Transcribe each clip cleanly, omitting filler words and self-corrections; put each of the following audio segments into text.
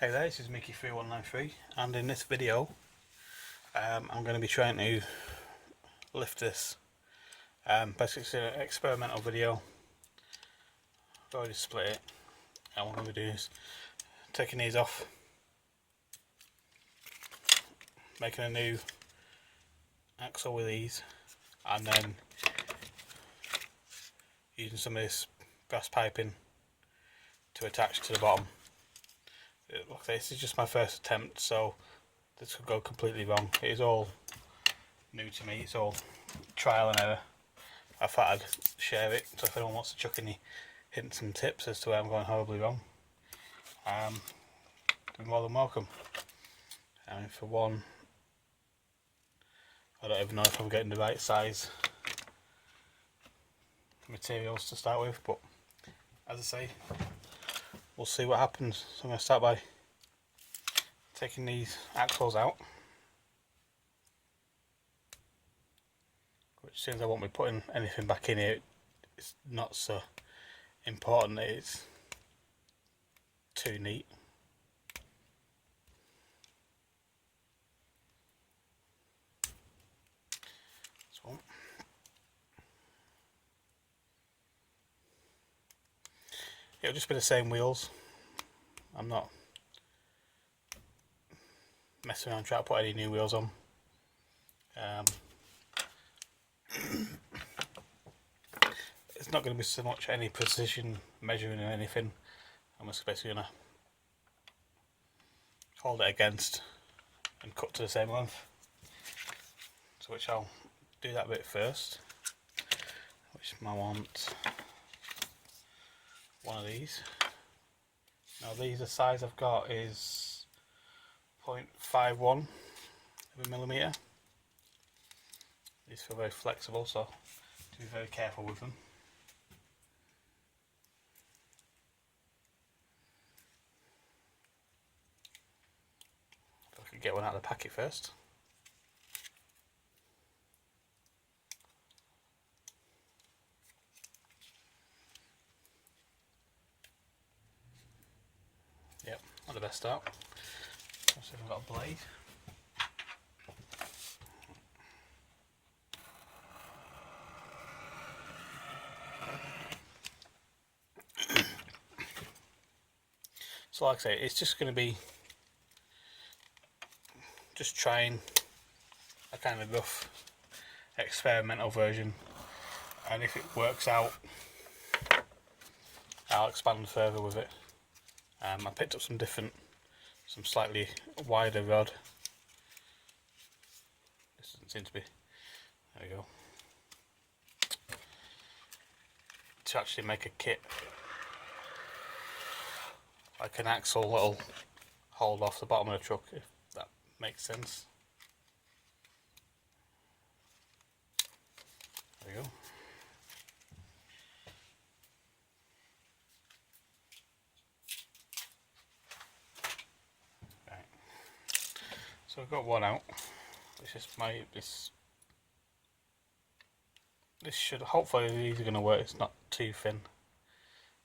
Hey there, this is Mickey3193 and in this video I'm going to be trying to lift this. Basically it's an experimental video. I've already split it and what I'm going to do is taking these off, making a new axle with these, and then using some of this brass piping to attach to the bottom. Look, this is just my first attempt, so this could go completely wrong. It is all new to me, it's all trial and error. I thought I'd share it, so if anyone wants to chuck any hints and tips as to where I'm going horribly wrong, you're more than welcome. For one, I don't even know if I'm getting the right size materials to start with, but as I say, we'll see what happens. So I'm going to start by taking these axles out, which since I won't be putting anything back in here, it's not so important that it's too neat. This one. It'll just be the same wheels. I'm not messing around trying to put any new wheels on. It's not going to be so much any precision measuring or anything. I'm just basically going to hold it against and cut to the same length. So which I'll do that bit first. Which I want one of these. Now these, the size I've got is 0.51 of a millimetre. These feel very flexible, so to be very careful with them. If I could get one out of the packet first. Yep, not the best start. Let's see if I've got a blade. So like I say, it's just going to be just trying a kind of rough experimental version, and if it works out I'll expand further with it. I picked up some slightly wider rod. This doesn't seem to be, there we go, to actually make a kit, like an axle that'll hold off the bottom of the truck, if that makes sense. There we go. Right. So I've got one out. This should, hopefully these are going to work. It's not too thin.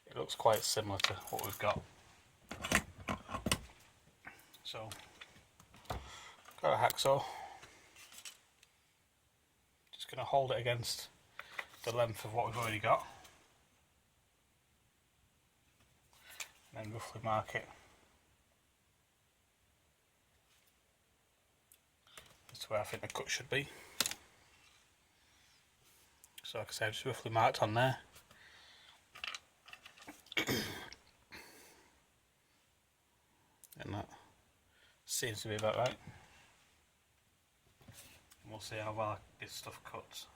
It looks quite similar to what we've got. So, got a hacksaw. Just going to hold it against the length of what we've already got. And then roughly mark it as to where I think the cut should be. So like I said, just roughly marked on there. And that seems to be about right. And we'll see how well this stuff cuts.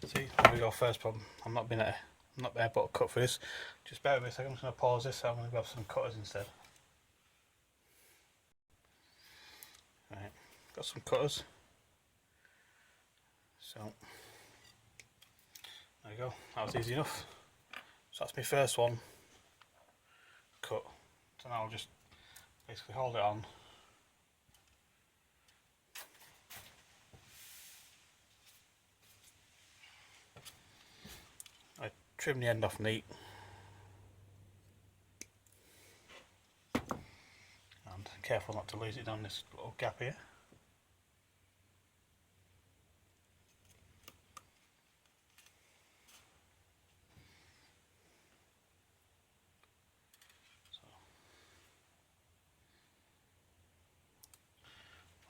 See, there we go, first problem. I'm not being able to cut for this. Just bear with me a second, I'm just going to pause this, so I'm going to grab some cutters instead. Right, got some cutters. So there you go, that was easy enough. So that's my first one cut. So now I'll just basically hold it on. I trim the end off neat. And careful not to lose it down this little gap here.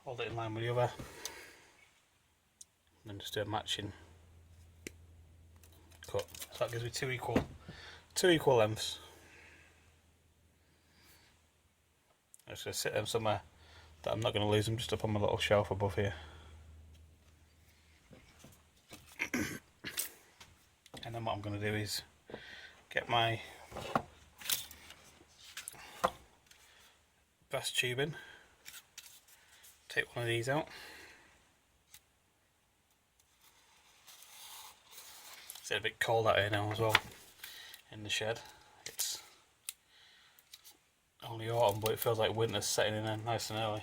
Hold it in line with the other, and then just do a matching cut. So that gives me two equal lengths. I'm just going to sit them somewhere that I'm not going to lose them, just up on my little shelf above here. And then what I'm going to do is get my brass tubing, take one of these out. It's a bit cold out here now as well in the shed. It's only autumn, but it feels like winter's setting in there nice and early.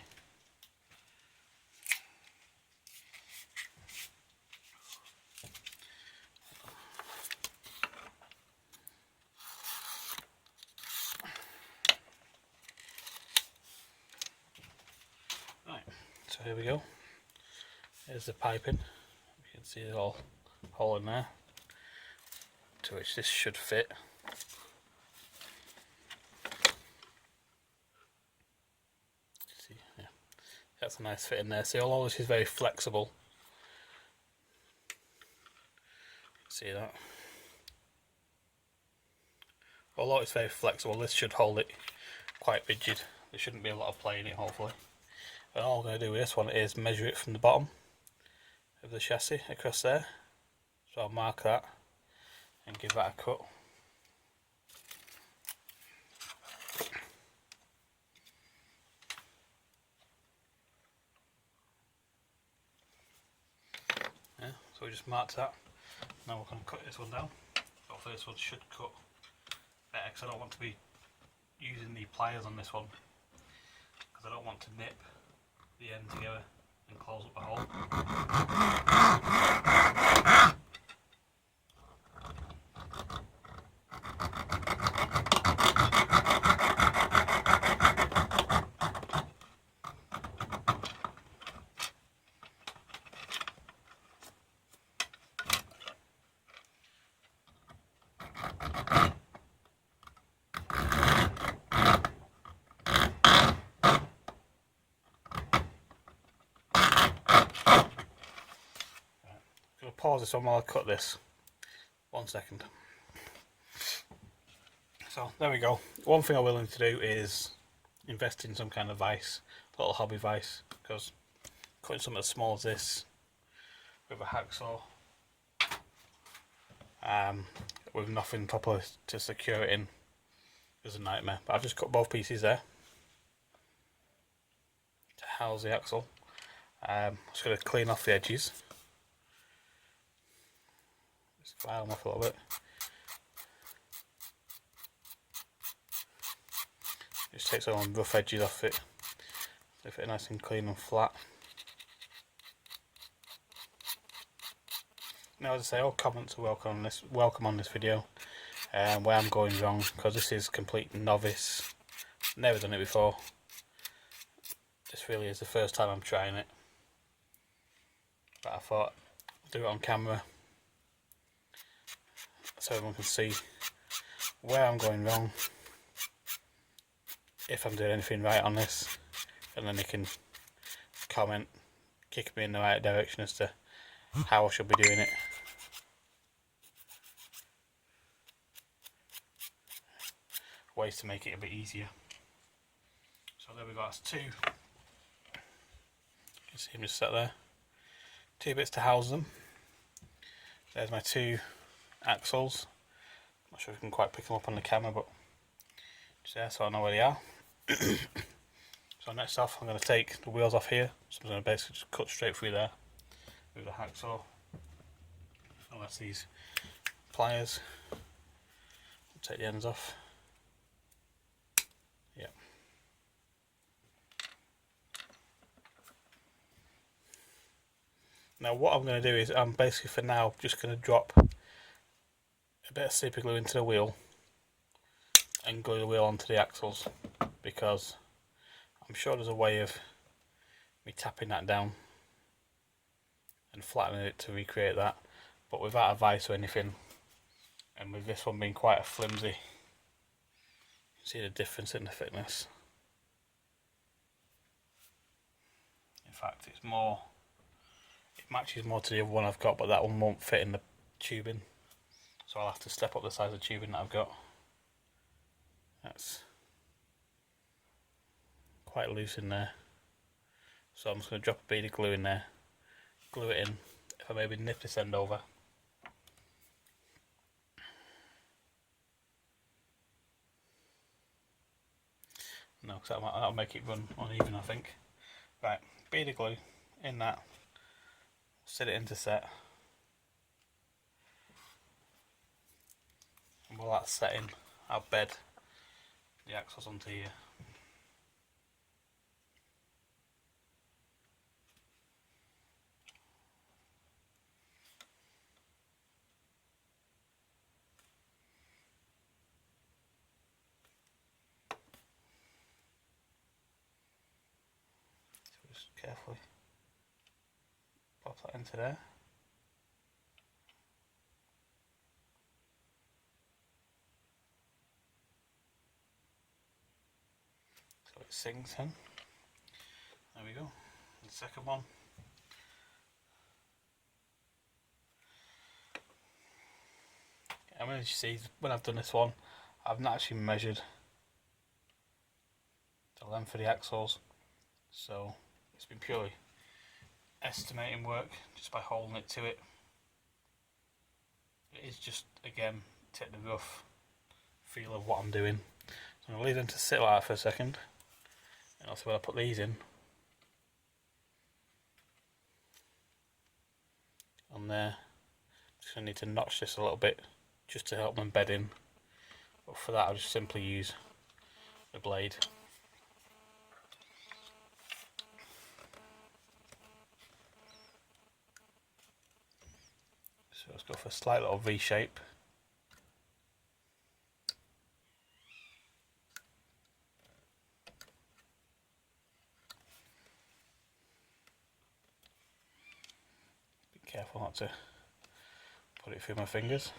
Right, so here we go. There's the piping. You can see the little hole in there, to which this should fit. See, yeah, that's a nice fit in there. See, all this is very flexible. See that? Although it's very flexible, this should hold it quite rigid. There shouldn't be a lot of play in it, hopefully. And all I'm going to do with this one is measure it from the bottom of the chassis across there. So I'll mark that and give that a cut. Yeah, so we just marked that. Now we're going to cut this one down. Hopefully this one should cut better, because I don't want to be using the pliers on this one, because I don't want to nip the end together and close up the hole. Pause this one while I cut this. 1 second. So there we go. One thing I'm willing to do is invest in some kind of vise, a little hobby vise, because cutting something as small as this with a hacksaw, with nothing proper to secure it in, is a nightmare. But I've just cut both pieces there to house the axle. Just going to clean off the edges. Just file them off a little bit. Just take some rough edges off it, leave it nice and clean and flat. Now, as I say, all comments are welcome on this video, where I'm going wrong, because this is complete novice, never done it before. This really is the first time I'm trying it, but I thought I'd do it on camera so everyone can see where I'm going wrong, if I'm doing anything right on this, and then they can comment, kick me in the right direction as to how I should be doing it. Ways to make it a bit easier. So there we go, that's two. You can see them just sat there. Two bits to house them. There's my two axles. Not sure if you can quite pick them up on the camera, but just there so I know where they are. So So next off, I'm going to take the wheels off here. So I'm going to basically just cut straight through there with a hacksaw. And that's these pliers. Take the ends off. Yeah. Now what I'm going to do is I'm basically for now just going to drop a bit of super glue into the wheel and glue the wheel onto the axles, because I'm sure there's a way of me tapping that down and flattening it to recreate that, but without a vise or anything, and with this one being quite a flimsy, you can see the difference in the thickness. In fact, it matches more to the other one I've got, but that one won't fit in the tubing, so I'll have to step up the size of the tubing that I've got. That's quite loose in there, so I'm just going to drop a bead of glue in there, glue it in. If I maybe nip this end over, no, because that'll make it run uneven, I think. Right, bead of glue in that, set it into set, and while that's setting, I'll bed the axles onto here. So just carefully pop that into there. So it sinks in. There we go. The second one. And as you see, when I've done this one, I've not actually measured the length of the axles, so it's been purely estimating work just by holding it to it. It is just, again, take the rough feel of what I'm doing. So I'm going to leave them to sit like that for a second, and also when I put these in on there, just going to need to notch this a little bit just to help them bed in, but for that I'll just simply use a blade. So let's go for a slight little V shape. Be careful not to put it through my fingers.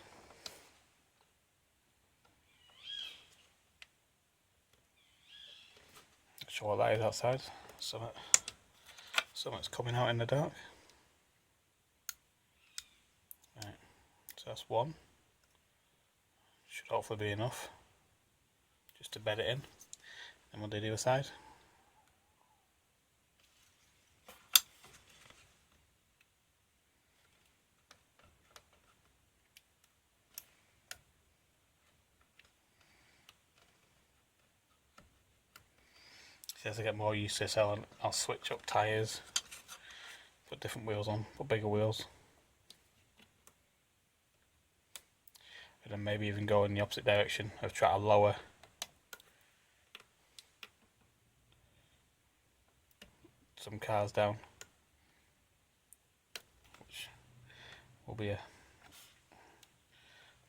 Not sure what that is outside. Something's coming out in the dark. Right, so that's one. Should hopefully be enough just to bed it in. Then we'll do the other side. See, as I get more used to this, I'll switch up tyres, put different wheels on, put bigger wheels, and then maybe even go in the opposite direction of trying to lower some cars down, which will be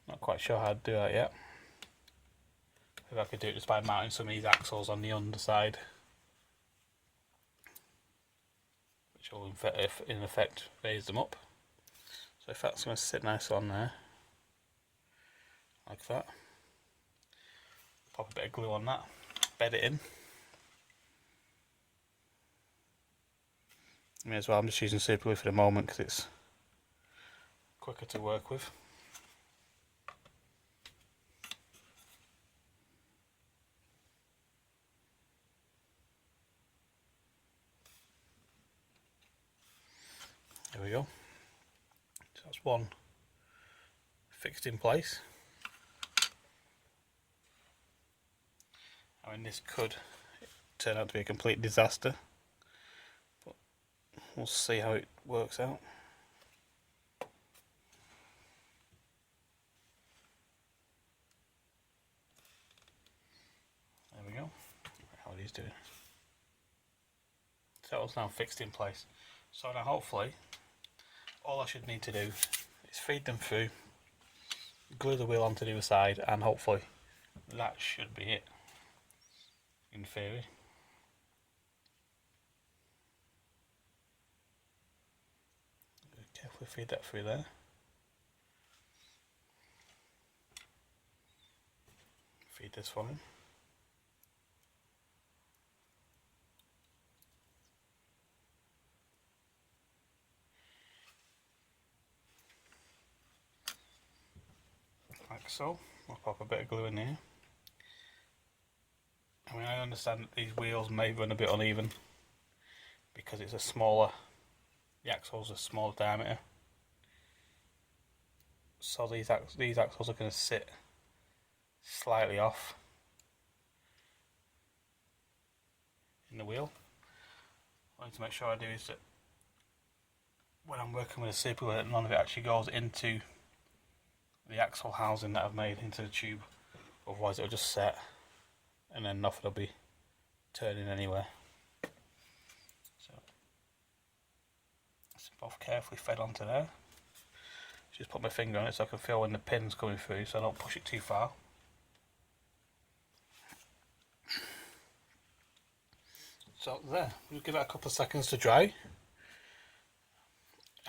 not quite sure how to do that yet. Maybe I could do it just by mounting some of these axles on the underside, which will in effect raise them up. So if that's going to sit nice on there, like that, pop a bit of glue on that, bed it in. May as well, I'm just using super glue for the moment because it's quicker to work with. There we go. So that's one fixed in place. I mean, this could turn out to be a complete disaster, but we'll see how it works out. There we go. How are these doing? So it's now fixed in place. So now hopefully all I should need to do is feed them through, glue the wheel onto the other side, and hopefully that should be it, in theory. Carefully feed that through there. Feed this one in. Like so. I'll pop a bit of glue in here. I mean, I understand that these wheels may run a bit uneven because it's a smaller, the axle's a smaller diameter. So these axles are going to sit slightly off in the wheel. What I need to make sure I do is that when I'm working with a super glue, none of it actually goes into the axle housing that I've made into the tube. Otherwise it'll just set and then nothing will be turning anywhere. So it's both carefully fed onto there. Just put my finger on it so I can feel when the pin's coming through so I don't push it too far. So there, we'll give it a couple of seconds to dry,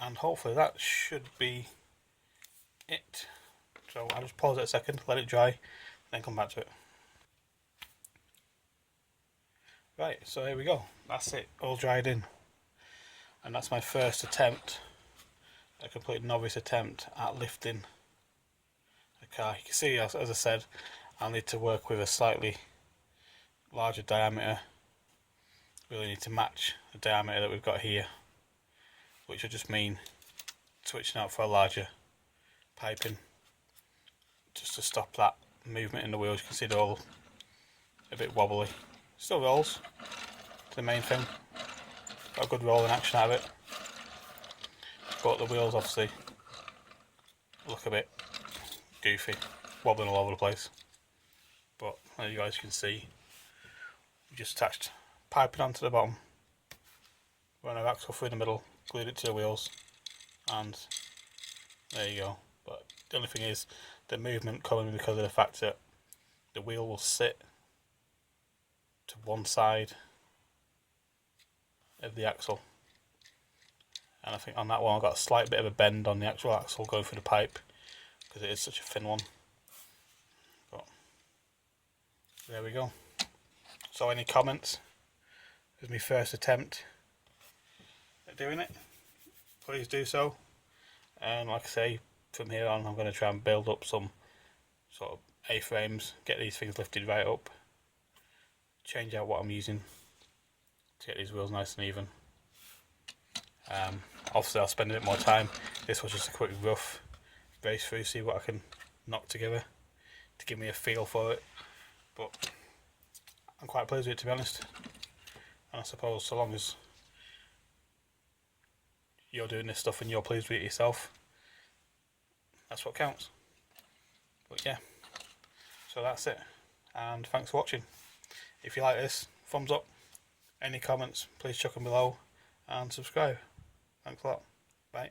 and hopefully that should be it. So I'll just pause it a second, let it dry, then come back to it. Right, so here we go, that's it, all dried in. And that's my first attempt, a complete novice attempt at lifting a car. You can see, as I said, I'll need to work with a slightly larger diameter. Really need to match the diameter that we've got here, which will just mean switching out for a larger piping, just to stop that movement in the wheels. You can see they're all a bit wobbly. Still rolls, it's the main thing. Got a good rolling action out of it, but the wheels obviously look a bit goofy, wobbling all over the place. But as you guys can see, we just attached piping onto the bottom, run our axle through the middle, glued it to the wheels, and there you go. But the only thing is the movement coming because of the fact that the wheel will sit to one side of the axle, and I think on that one I've got a slight bit of a bend on the actual axle going through the pipe because it is such a thin one. But there we go. So any comments? This is my first attempt at doing it. Please do so. And like I say, from here on I'm going to try and build up some sort of A-frames, get these things lifted right up, change out what I'm using to get these wheels nice and even. Obviously I'll spend a bit more time. This was just a quick rough race through, see what I can knock together to give me a feel for it. But I'm quite pleased with it, to be honest. And I suppose so long as you're doing this stuff and you're pleased with it yourself, that's what counts. But yeah, so that's it, and thanks for watching. If you like this, thumbs up. Any comments, please chuck them below, and subscribe. Thanks a lot. Bye.